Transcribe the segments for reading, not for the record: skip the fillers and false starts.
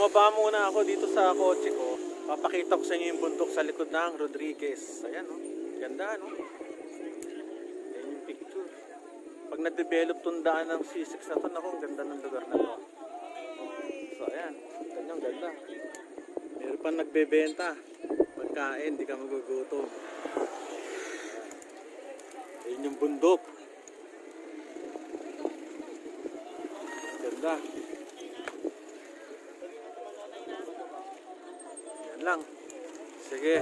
Bumaba muna ako dito sa kotse ko. Papakita ko sa inyo yung bundok sa likod ng Rodriguez. Ayan, no? Ganda, no? Ayan yung picture. Pag na-develop tong daan ng C6 na to, naku, ang ganda ng lugar na to. So, ayan. Ganyang ganda. Meron pang nagbebenta. Pagkain, di ka magugutom. Ayan yung bundok. Ganda. Yan lang. Sige.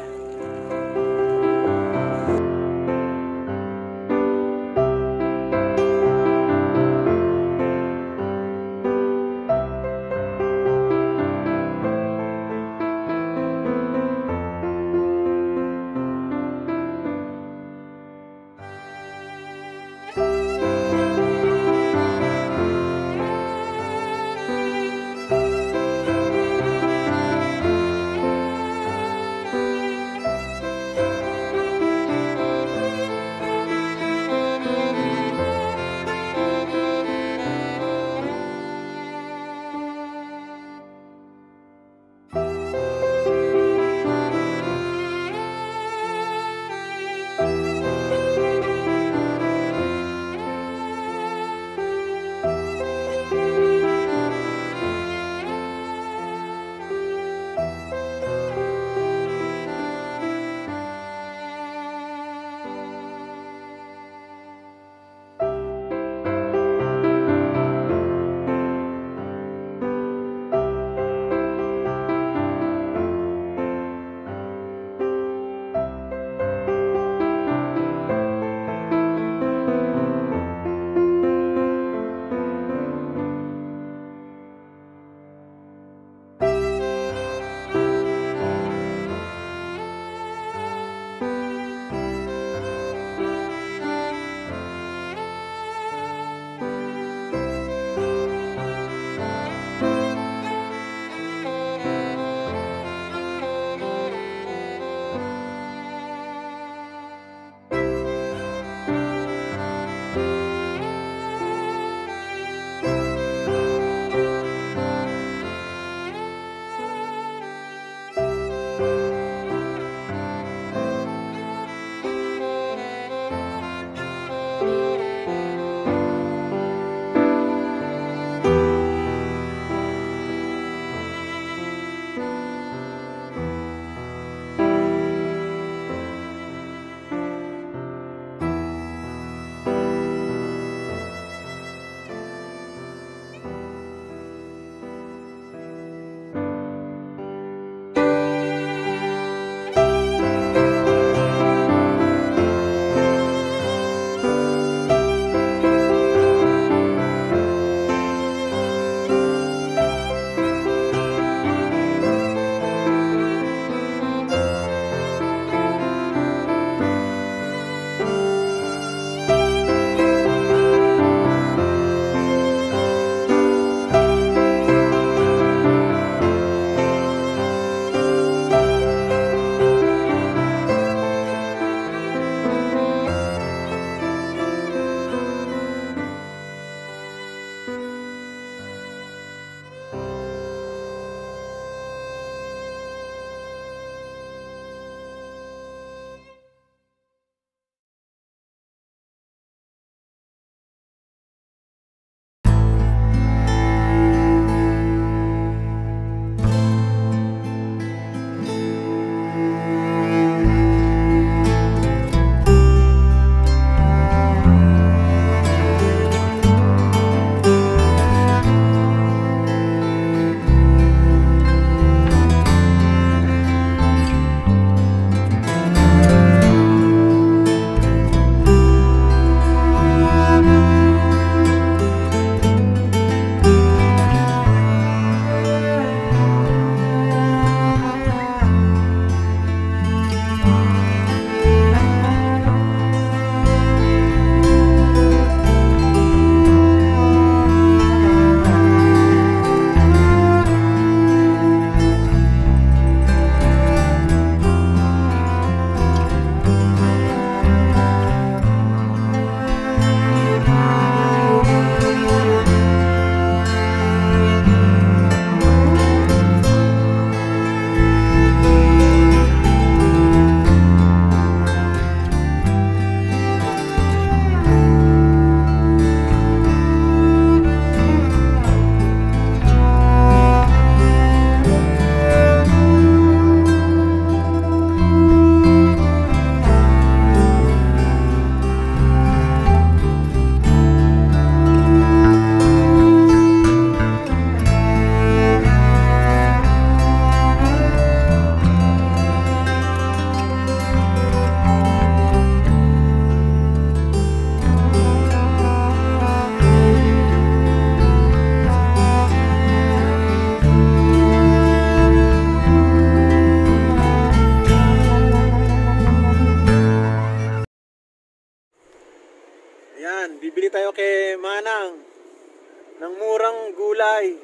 Ang murang gulay.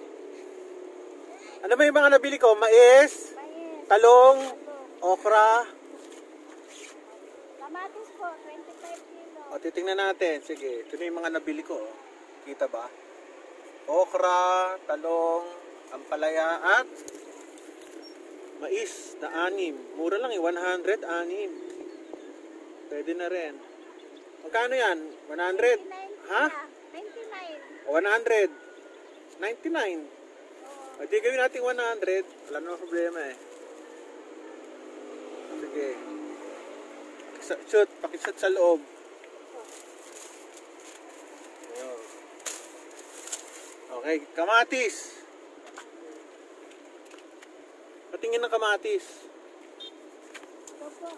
Ano ba yung mga nabili ko? Mais, talong, okra. Kamatis po, 25 kilo. O, titingnan natin. Sige, ito na yung mga nabili ko. Kita ba? Okra, talong, ampalaya, at mais na 6. Mura lang eh, 100, 6. Pwede na rin. Magkano yan? 100? 99 Ha? 99. 100? 99. O, di gawin natin 100. Wala naman problema eh. Sige. Shoot, pakishoot sa loob. Ayun. Okay, kamatis. Patingin ng kamatis. Ito po.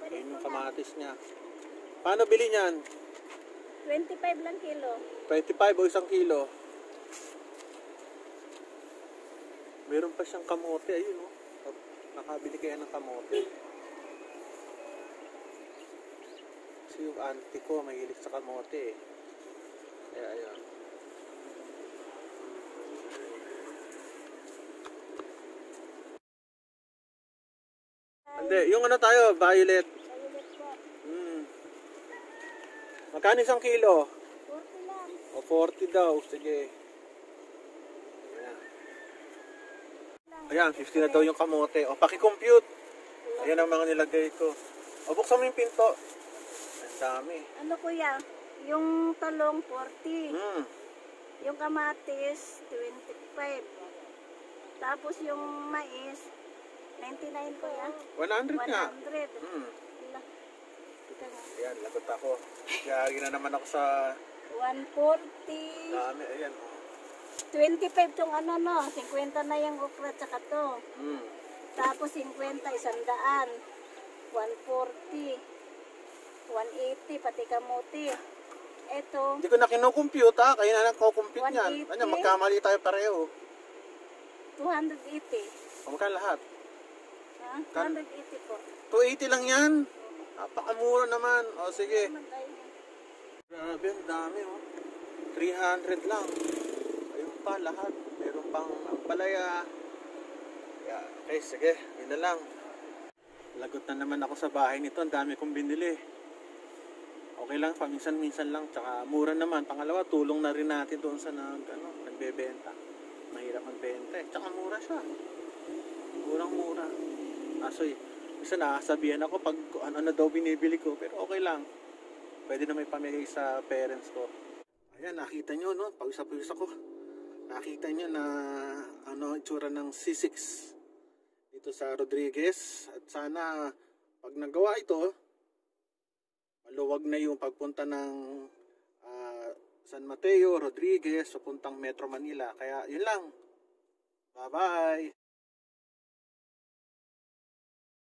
Ayun yung kamatis niya. Paano bili niyan? 25 lang kilo. 25 o 1 kilo. Meron pa siyang kamote. Ayun o. Nakabili kaya ng kamote. Kasi yung auntie ko mahilig sa kamote eh. Kaya ayun. Hindi, yung ano tayo, violet. Violet po. Magkano 1 kilo? 40 lang. O 40 daw, sige. Ayan, 50 na daw yung kamote. O, paki-compute. Ayan ang mga nilagay ko. O, buksan mo yung pinto. Ang dami. Ano kuya? Yung talong 40. Yung kamatis 25. Tapos yung mais 99 kuya. 100 nga. 100. Wala. Ito nga. Ayan, lagot ako. Kaya na naman ako sa 140. dami. Ayan. 25 tong ano no, 50 na yung okra tsaka to. Tapos 50, 100. 140. 180 pati kamuti. Ito, Hindi ko na kinukompute ha. Kaya na lang ko-compute niyan. 180. Ano, magkamali tayo pareho. 280. O, magkano lahat? Ha? 280 po. 280 lang yan. Napakamura naman. O, sige. Grabe, ang dami oh. 300 lang. Ayun pa lahat. Meron pang ampalaya. Yeah, okay, sige. Yun na lang. Lagot na naman ako sa bahay nito. Ang dami kong binili. Okay lang, paminsan-minsan lang. Tsaka mura naman. Pangalawa, tulong na rin natin doon sa nagbebenta. Mahirap magbenta eh. Tsaka mura siya. Murang-mura. Kaso isa nakasabihan ako pag ano daw binibili ko. Pero okay lang. Pwede na may pamigay sa parents ko. Ayan, nakita nyo, no? Pawisa-pawisa ko. Nakita nyo na ano itsura ng C6 dito sa Rodriguez. At sana pag nagawa ito, maluwag na yung pagpunta ng San Mateo, Rodriguez, papuntang Metro Manila. Kaya yun lang. Bye-bye!